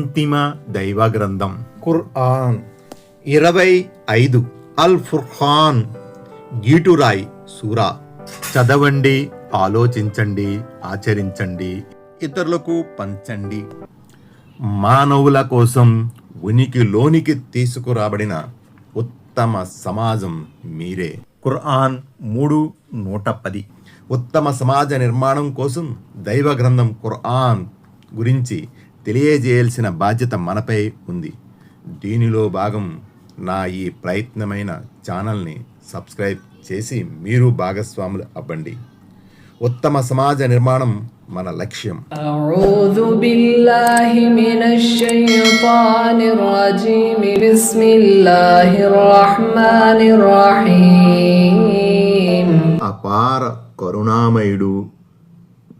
అంతిమ దైవ గ్రంథం ఖుర్ఆన్. 25 అల్ ఫుర్ఖాన్ గీటురాయి సూరా. చదవండి, ఆలోచించండి, ఆచరించండి, ఇతరులకు పంచండి. మానవుల కోసం ఉనికిలోనికి తీసుకురాబడిన ఉత్తమ సమాజం మీరే. ఖుర్ఆన్ 3:110. ఉత్తమ సమాజ నిర్మాణం కోసం దైవ గ్రంథం ఖుర్ఆన్ గురించి తెలియజేయాల్సిన బాధ్యత మనపై ఉంది. దీనిలో భాగం నా ఈ ప్రయత్నమైన ఛానల్ని సబ్స్క్రైబ్ చేసి మీరు భాగస్వాములు అవ్వండి. ఉత్తమ సమాజ నిర్మాణం మన లక్ష్యం. అఊజు బిల్లాహి మినష్ షైతానిర్ రజీమ్. బిస్మిల్లాహిర్ రహ్మానిర్ రహీమ్. అపార కరుణామయుడు,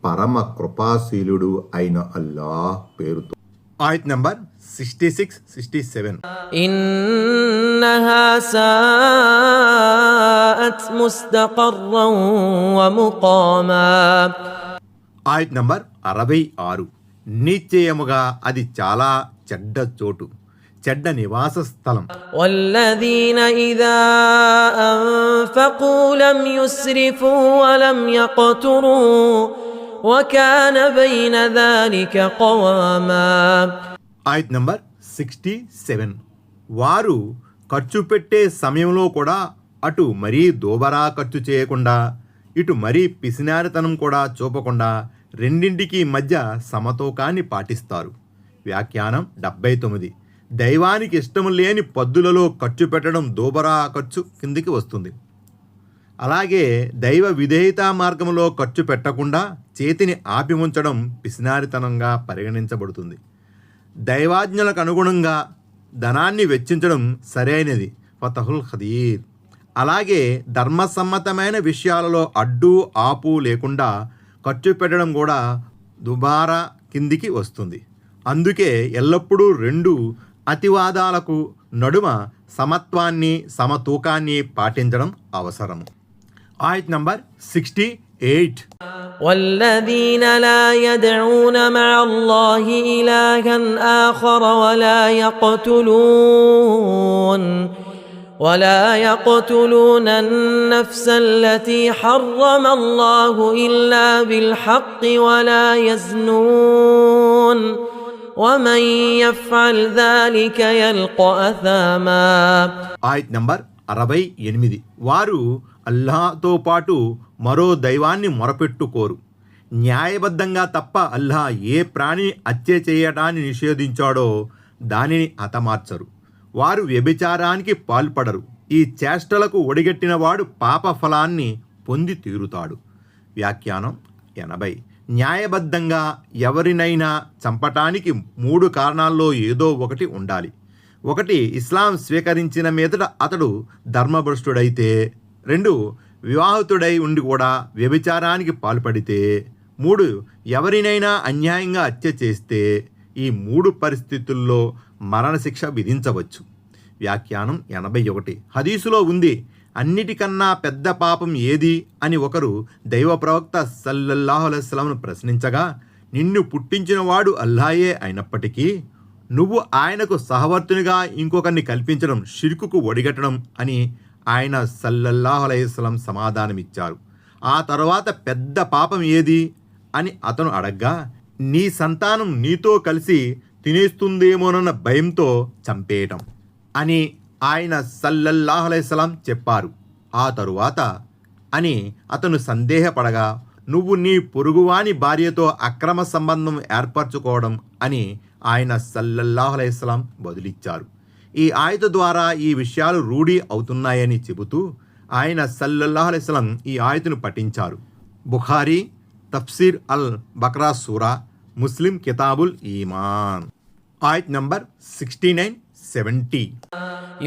పరమ కృపాశీలుడు అయిన అల్లాహ్ పేరుతో. ఆయత్ నంబర్ 66-67. ఇన్నహా సాఅత్ ముస్తఖర్రన్ వ ముఖామా. ఆయత్ నంబర్ 66. నిశ్చయముగా అది చాలా చెడ్డ చోటు, చెడ్డ నివాస స్థలం. వల్లదీన ఇదా అన్ఫఖూ లం యుస్రిఫూ వ లం యక్తురూ వ కాన బైన దాలిక ఖవామా. ఆయత్ నంబర్ 67. వారు ఖర్చు పెట్టే సమయంలో కూడా అటు మరీ దోబరా ఖర్చు చేయకుండా, ఇటు మరీ పిసినారితనం కూడా చూపకుండా రెండింటికి మధ్య సమతూకాన్ని పాటిస్తారు. వ్యాఖ్యానం 79. దైవానికి ఇష్టం లేని పద్దులలో ఖర్చు పెట్టడం దోబరా ఖర్చు కిందికి వస్తుంది. అలాగే దైవ విధేయతా మార్గంలో ఖర్చు పెట్టకుండా చేతిని ఆపి ఉంచడం పిసినారితనంగా పరిగణించబడుతుంది. దైవాజ్ఞలకు అనుగుణంగా ధనాన్ని వెచ్చించడం సరైనది, ఫతహుల్ ఖదీర్. అలాగే ధర్మసమ్మతమైన విషయాలలో అడ్డు ఆపు లేకుండా ఖర్చు పెట్టడం కూడా దుబారా కిందికి వస్తుంది. అందుకే ఎల్లప్పుడూ రెండు అతివాదాలకు నడుమ సమత్వాన్ని, సమతూకాన్ని పాటించడం అవసరం. ఆయత్ నంబర్ 68. والذين لا يدعون مع الله إلها آخر ولا يقتلون النفس التي حرم الله إلا بالحق ولا يزنون ومن يفعل ذلك يلقى أثاما. ఆయత్ నంబర్ 68. వారు అల్లాహ్తో పాటు మరో దైవాన్ని మొరపెట్టుకోరు. న్యాయబద్ధంగా తప్ప అల్లాహ్ ఏ ప్రాణిని హత్య చేయడాన్ని నిషేధించాడో దానిని హతమార్చరు. వారు వ్యభిచారానికి పాల్పడరు. ఈ చేష్టలకు ఒడిగట్టిన వాడు పాప ఫలాన్ని పొంది తీరుతాడు. వ్యాఖ్యానం 80. న్యాయబద్ధంగా ఎవరినైనా చంపటానికి 3 కారణాల్లో ఏదో ఒకటి ఉండాలి. 1, ఇస్లాం స్వీకరించిన మీదట అతడు ధర్మభ్రష్టుడైతే. 2, వివాహితుడై ఉండి కూడా వ్యభిచారానికి పాల్పడితే. 3, ఎవరినైనా అన్యాయంగా హత్య చేస్తే. ఈ 3 పరిస్థితుల్లో మరణశిక్ష విధించవచ్చు. వ్యాఖ్యానం 81. హదీసులో ఉంది, అన్నిటికన్నా పెద్ద పాపం ఏది అని ఒకరు దైవ ప్రవక్త సల్లల్లాహు అలైహి వసల్లంను ప్రశ్నించగా, నిన్ను పుట్టించినవాడు అల్లాహే అయినప్పటికీ నువ్వు ఆయనకు సహవర్తునిగా ఇంకొకరిని కల్పించడం షిర్కుకు ఒడిగట్టడం అని ఆయన సల్లల్లాహు అలైహి వసల్లం సమాధానమిచ్చారు. ఆ తర్వాత పెద్ద పాపం ఏది అని అతను అడగ్గా, నీ సంతానం నీతో కలిసి తినేస్తుందేమోనన్న భయంతో చంపేయటం అని ఆయన సల్లల్లాహు అలైహి వసల్లం చెప్పారు. ఆ తరువాత అని అతను సందేహపడగా, నువ్వు నీ పొరుగువాని భార్యతో అక్రమ సంబంధం ఏర్పరచుకోవడం అని ఆయన సల్లల్లాహు అలైహి వసల్లం బదులిచ్చారు. ఈ ఆయత ద్వారా ఈ విషయాలు రూఢి అవుతున్నాయని చెబుతూ ఆయన సల్లల్లాహు అలైహి వసల్లం ఈ ఆయతను పఠించారు. బుఖారీ తఫ్సీర్ అల్ బక్రా సూరా, ముస్లిం కితాబుల్ ఈమాన్. ఆయత్ నంబర్ 69-70.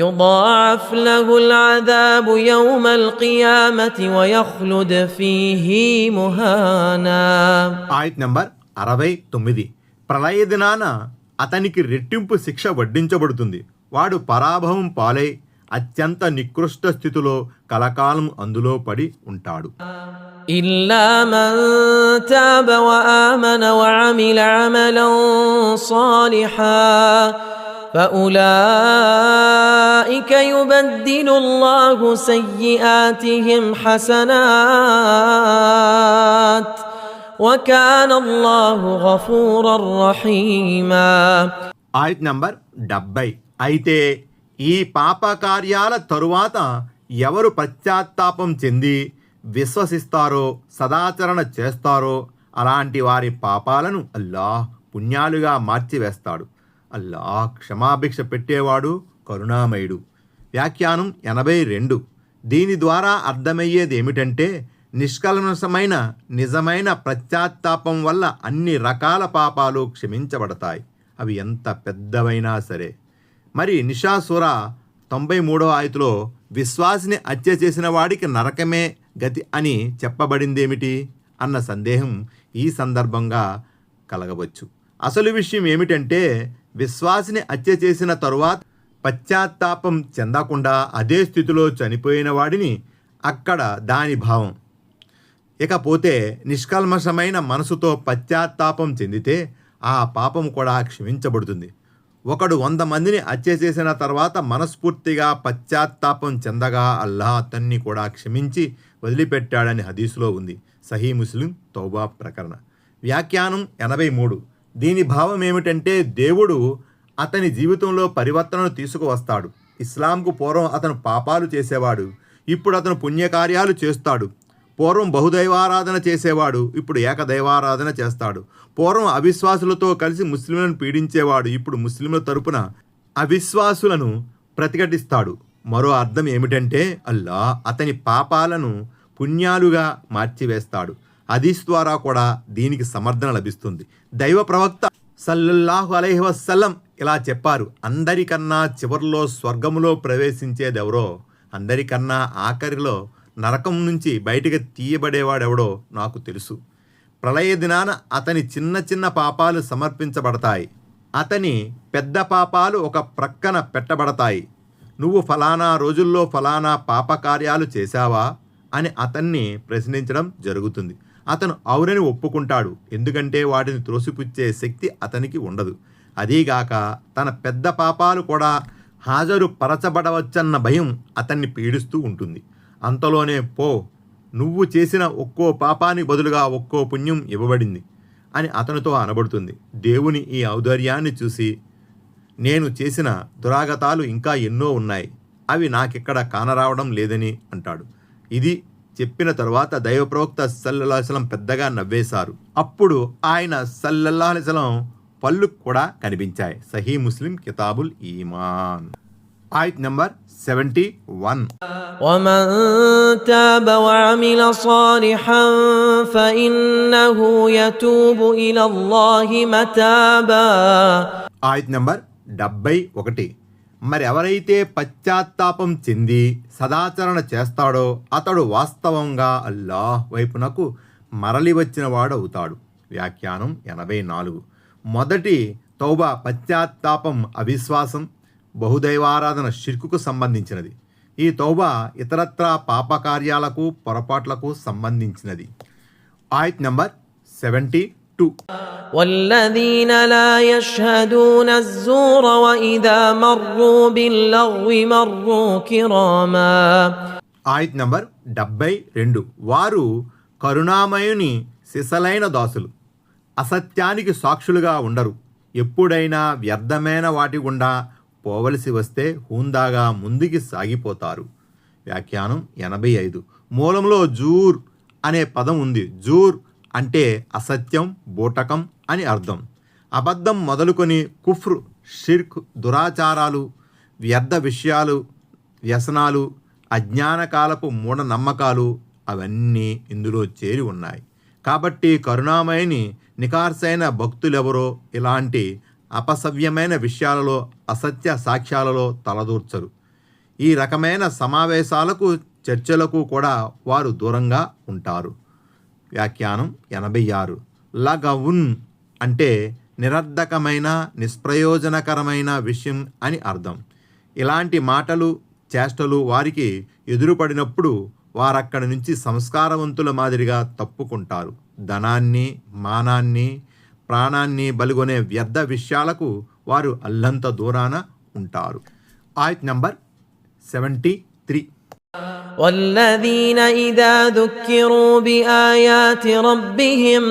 يضاعف له العذاب يوم القيامة ويخلد فيه مهانا. ఆయత్ నంబర్ 69. ప్రళయ దినాన అతనికి రెట్టింపు శిక్ష వడ్డించబడుతుంది. వాడు పరాభవం పాలై అత్యంత నికృష్ట స్థితిలో కలకాలం అందులో పడి ఉంటాడు. إلا من تاب وآمن وعمل عملا صالحا فأولئك يبدل الله سيئاتهم حسنات وكان الله غفورا رحيما. ఆయత్ నంబర్ 70. అయితే ఈ పాప కార్యాల తరువాత ఎవరు పశ్చాత్తాపం చెంది విశ్వసిస్తారో సదాచరణ చేస్తారో అలాంటి వారి పాపాలను అల్లాహ్ పుణ్యాలుగా మార్చివేస్తాడు. అల్లాహ్ క్షమాభిక్ష పెట్టేవాడు కరుణామయుడు. వ్యాఖ్యానం 82. దీని ద్వారా అర్థమయ్యేది ఏమిటంటే నిష్కల్మషమైన నిజమైన పశ్చాత్తాపం వల్ల అన్ని రకాల పాపాలు క్షమించబడతాయి, అవి ఎంత పెద్దవైనా సరే. మరి నిషా సూరా 93వ ఆయతులో విశ్వాసిని హత్య చేసిన వాడికి నరకమే గతి అని చెప్పబడిందేమిటి అన్న సందేహం ఈ సందర్భంగా కలగవచ్చు. అసలు విషయం ఏమిటంటే విశ్వాసిని హత్య చేసిన తరువాత పశ్చాత్తాపం చెందకుండా అదే స్థితిలో చనిపోయిన వాడిని అక్కడ దాని భావం. ఇకపోతే నిష్కల్మషమైన మనసుతో పశ్చాత్తాపం చెందితే ఆ పాపం కూడా క్షమించబడుతుంది. ఒకడు 100 మందిని హత్య చేసిన తర్వాత మనస్ఫూర్తిగా పశ్చాత్తాపం చెందగా అల్లాహ్ అతన్ని కూడా క్షమించి వదిలిపెట్టాడని హదీసులో ఉంది. సహీ ముస్లిం తౌబా ప్రకరణ. వ్యాఖ్యానం 83. దీని భావం ఏమిటంటే దేవుడు అతని జీవితంలో పరివర్తనను తీసుకువస్తాడు. ఇస్లాంకు పూర్వం అతను పాపాలు చేసేవాడు, ఇప్పుడు అతను పుణ్యకార్యాలు చేస్తాడు. పూర్వం బహుదైవారాధన చేసేవాడు, ఇప్పుడు ఏకదైవారాధన చేస్తాడు. పూర్వం అవిశ్వాసులతో కలిసి ముస్లింలను పీడించేవాడు, ఇప్పుడు ముస్లింల తరపున అవిశ్వాసులను ప్రతిఘటిస్తాడు. మరో అర్థం ఏమిటంటే అల్లాహ్ అతని పాపాలను పుణ్యాలుగా మార్చివేస్తాడు. హదీస్ ద్వారా కూడా దీనికి సమర్థన లభిస్తుంది. దైవ ప్రవక్త సల్లల్లాహు అలైహి వసల్లం ఇలా చెప్పారు: అందరికన్నా చివరిలో స్వర్గములో ప్రవేశించేదెవరో, అందరికన్నా ఆఖరిలో నరకం నుంచి బయటికి తీయబడేవాడెవడో నాకు తెలుసు. ప్రళయ దినాన అతని చిన్న చిన్న పాపాలు సమర్పించబడతాయి, అతని పెద్ద పాపాలు ఒక ప్రక్కన పెట్టబడతాయి. నువ్వు ఫలానా రోజుల్లో ఫలానా పాపకార్యాలు చేశావా అని అతన్ని ప్రశ్నించడం జరుగుతుంది. అతను అవునని ఒప్పుకుంటాడు, ఎందుకంటే వాటిని త్రోసిపుచ్చే శక్తి అతనికి ఉండదు. అదీగాక తన పెద్ద పాపాలు కూడా హాజరు పరచబడవచ్చన్న భయం అతన్ని పీడిస్తూ ఉంటుంది. అంతలోనే పో, నువ్వు చేసిన ఒక్కో పాపానికి బదులుగా ఒక్కో పుణ్యం ఇవ్వబడింది అని అతనితో అనబడుతుంది. దేవుని ఈ ఔదార్యాన్ని చూసి నేను చేసిన దురాగతాలు ఇంకా ఎన్నో ఉన్నాయి, అవి నాకిక్కడ కానరావడం లేదని అంటాడు. ఇది చెప్పిన తరువాత దైవ ప్రవక్త సల్లల్లాహు అలైహి వసల్లం పెద్దగా నవ్వేశారు. అప్పుడు ఆయన సల్లల్లాహు అలైహి వసల్లం పళ్ళు కూడా కనిపించాయి. సహీ ముస్లిం కితాబుల్ ఈమాన్. ఆయత్ నంబర్ 71. ومن تاب وعمل صالحا فإنه يتوب إلى الله متابا. ఆయత్ నంబర్ 71. మరి ఎవరైతే పశ్చాత్తాపం చెంది సదాచరణ చేస్తాడో అతడు వాస్తవంగా అల్లాహ్ వైపునకు మరలి వచ్చిన వాడవుతాడు. వ్యాఖ్యానం 84. మొదటి తౌబా పశ్చాత్తాపం అవిశ్వాసం, బహుదైవారాధన షిర్కుకు సంబంధించినది. ఈ తౌబా ఇతరత్రా పాపకార్యాలకు పొరపాట్లకు సంబంధించినది. ఆయత్ నంబర్ 72. والذين لا يشهدون الزور وإذا مروا باللغو مروا كراما. ఆయత్ నంబర్ 72. వారు కరుణామయుని సిసలైన దాసులు, అసత్యానికి సాక్షులుగా ఉండరు. ఎప్పుడైనా వ్యర్థమైన వాటి గుండా పోవలసి వస్తే హుందాగా ముందుకి సాగిపోతారు. వ్యాఖ్యానం 85. మూలంలో జూర్ అనే పదం ఉంది. జూర్ అంటే అసత్యం, బూటకం అని అర్థం. అబద్ధం మొదలుకొని కుఫ్ర్, షిర్క్, దురాచారాలు, వ్యర్థ విషయాలు, వ్యసనాలు, అజ్ఞానకాలపు మూఢనమ్మకాలు అవన్నీ ఇందులో చేరి ఉన్నాయి. కాబట్టి కరుణామయుని నికార్సైన భక్తులెవరో ఇలాంటి అపసవ్యమైన విషయాలలో, అసత్య సాక్ష్యాలలో తలదూర్చరు. ఈ రకమైన సమావేశాలకు, చర్చలకు కూడా వారు దూరంగా ఉంటారు. వ్యాఖ్యానం 86. లగవున్ అంటే నిరర్ధకమైన, నిష్ప్రయోజనకరమైన విషయం అని అర్థం. ఇలాంటి మాటలు, చేష్టలు వారికి ఎదురుపడినప్పుడు వారక్కడి నుంచి సంస్కారవంతుల మాదిరిగా తప్పుకుంటారు. ధనాన్ని, మానాన్ని, ప్రాణాన్ని బలిగొనే వ్యర్థ విషయాలకు వారు అల్లంత దూరాన ఉంటారు. ఆయత్ నంబర్ 73. والذين إذا ذكروا بآيات ربهم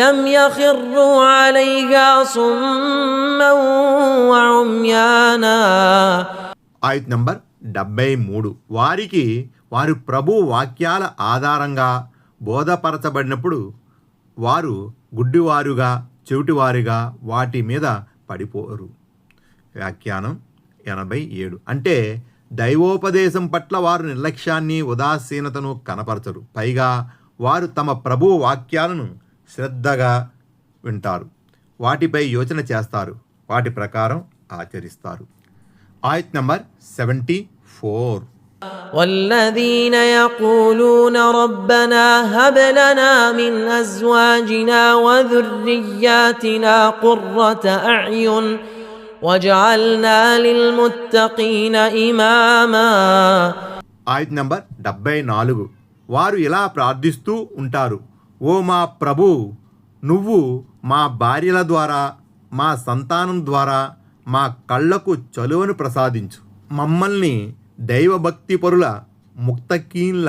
لم يخروا عليها صما وعميانا. ఆయత్ నంబర్ 73. వారికి వారి ప్రభు వాక్యాల ఆధారంగా బోధపరచబడినప్పుడు వారు గుడ్డివారుగా, చెవిటివారుగా వాటి మీద పడిపోరు. వ్యాఖ్యానం 87. అంటే దైవోపదేశం పట్ల వారు నిర్లక్ష్యాన్ని, ఉదాసీనతను కనపరచరు. పైగా వారు తమ ప్రభు వాక్యాలను శ్రద్ధగా వింటారు, వాటిపై యోచన చేస్తారు, వాటి ప్రకారం ఆచరిస్తారు. ఆయత్ నంబర్ 74. والذين يقولون ربنا هب لنا من أزواجنا وذرياتنا قرة أعين واجعلنا للمتقين إماما. ఆయత్ నంబర్ 74. వారు ఇలా ప్రార్థిస్తూ ఉంటారు: ఓ మా ప్రభు, నువ్వు మా భార్యల ద్వారా, మా సంతానం ద్వారా మా కళ్ళకు చలువను ప్రసాదించు, మమ్మల్ని దైవభక్తి పరుల ముక్తకీన్ల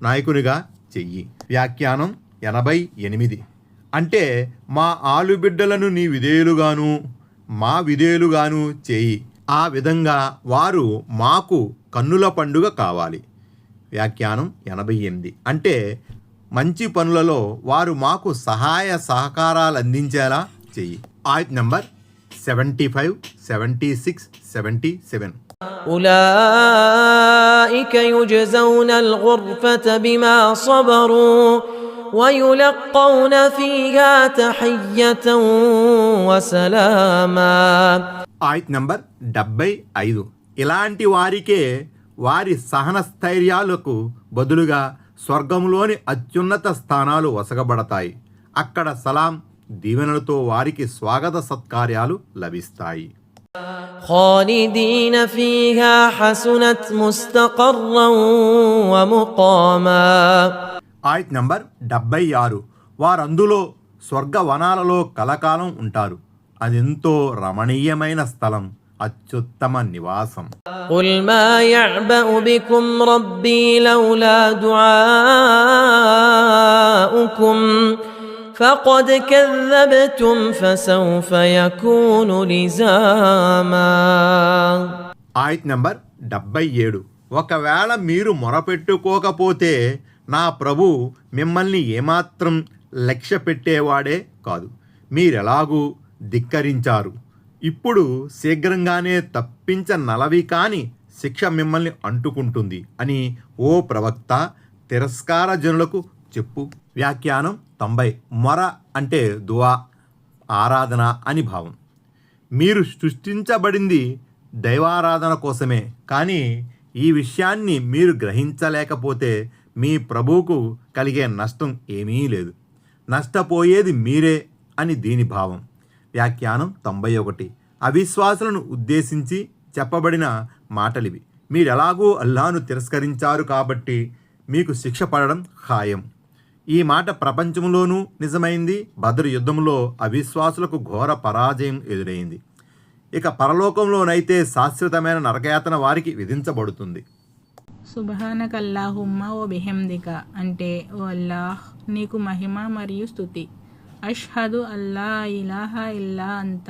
నాయకునిగా చెయ్యి. వ్యాఖ్యానం 88. అంటే మా ఆలుబిడ్డలను నీ విధేయులుగాను, మా విధేయులుగాను చేయి. ఆ విధంగా వారు మాకు కన్నుల పండుగ కావాలి. వ్యాఖ్యానం 88. అంటే మంచి పనులలో వారు మాకు సహాయ సహకారాలు అందించేలా చెయ్యి. ఆయత్ నంబర్ 75, 76, 77. أولئك يجزون الغرفة بما صبروا ويلقون فيها تحية وسلاما. ఆయత్ నంబర్ 75. ఇలాంటి వారికే వారి సహన స్థైర్యాలకు బదులుగా స్వర్గంలోని అత్యున్నత స్థానాలు వసగబడతాయి. అక్కడ సలాం, దీవెనలతో వారికి స్వాగత సత్కార్యాలు లభిస్తాయి. خالدين فيها حسنت مستقرا ومقاما. ఆయత్ నంబర్ 76. వారందులో స్వర్గవనాలలో కలకాలం ఉంటారు. అదెంతో రమణీయమైన స్థలం, అత్యుత్తమ నివాసం. قل ما يعبأ بكم ربي لولا دعاؤكم فقد كذبتم فسوف يكون لزاما. ఆయత్ నంబర్ 77. ఒకవేళ మీరు మొరపెట్టుకోకపోతే నా ప్రభు మిమ్మల్ని ఏమాత్రం లక్ష్య పెట్టేవాడే కాదు. మీరెలాగూ ధిక్కరించారు. ఇప్పుడు శీఘ్రంగానే తప్పించనలవి కాని శిక్ష మిమ్మల్ని అంటుకుంటుంది అని ఓ ప్రవక్త తిరస్కార జనులకు చెప్పు. వ్యాఖ్యానం 90. మొర అంటే దువా, ఆరాధన అని భావం. మీరు సృష్టించబడింది దైవారాధన కోసమే, కానీ ఈ విషయాన్ని మీరు గ్రహించలేకపోతే మీ ప్రభువుకు కలిగే నష్టం ఏమీ లేదు. నష్టపోయేది మీరే అని దీని భావం. వ్యాఖ్యానం 91. అవిశ్వాసులను ఉద్దేశించి చెప్పబడిన మాటలివి. మీరెలాగూ అల్లాహ్ను తిరస్కరించారు కాబట్టి మీకు శిక్ష పడడం ఖాయం. ఈ మాట ప్రపంచంలోనూ నిజమైంది. బద్ర్ యుద్ధంలో అవిశ్వాసులకు ఘోర పరాజయం ఎదురైంది. ఇక పరలోకంలోనైతే శాశ్వతమైన నరకయాతన వారికి విధించబడుతుంది. సుబ్హానకల్లాహుమ్మ ఓ బిహమ్దిక అంటే ఓ అల్లాహ్, నీకు మహిమ మరియు స్తుతి. అష్హదు అల్లా ఇలాహా ఇల్లా అంత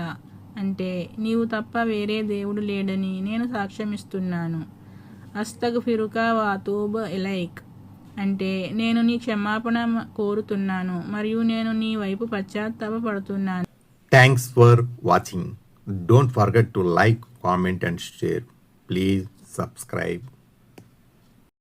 అంటే నీవు తప్ప వేరే దేవుడు లేడని నేను సాక్ష్యమిస్తున్నాను. అస్తగ్ఫిరుక వాతూబ్ ఇలైక్ అంటే నేను నీ క్షమాపణ కోరుతున్నాను మరియు నేను నీ వైపు పశ్చాత్తాపపడుతున్నాను. Thanks for watching. Don't forget to like, comment and share. Please subscribe.